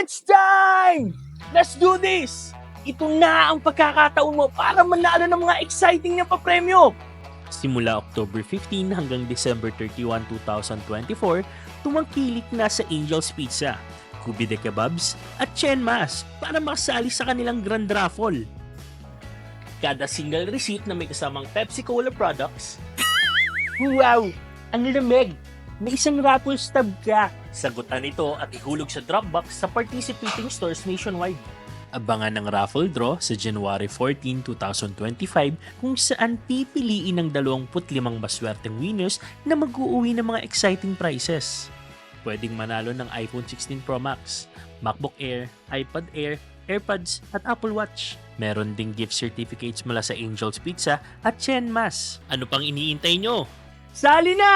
It's time! Let's do this! Ito na ang pagkakataon mo para manalo ng mga exciting na papremyo! Simula October 15 hanggang December 31, 2024, tumangkilik na sa Angel's Pizza, Kubi de Kebabs at Chen Mas para makasali sa kanilang Grand Raffle. Kada single receipt na may kasamang Pepsi Cola products, wow! Ang lamig! May isang raffle stub ka! Sagutan ito at ihulog sa Dropbox sa participating stores nationwide. Abangan ng raffle draw sa January 14, 2025 kung saan pipiliin ng 25 maswerteng winners na mag-uuwi ng mga exciting prizes. Pwedeng manalo ng iPhone 16 Pro Max, MacBook Air, iPad Air, AirPods at Apple Watch. Meron ding gift certificates mula sa Angel's Pizza at Chen Mas. Ano pang iniintay nyo? Sali na!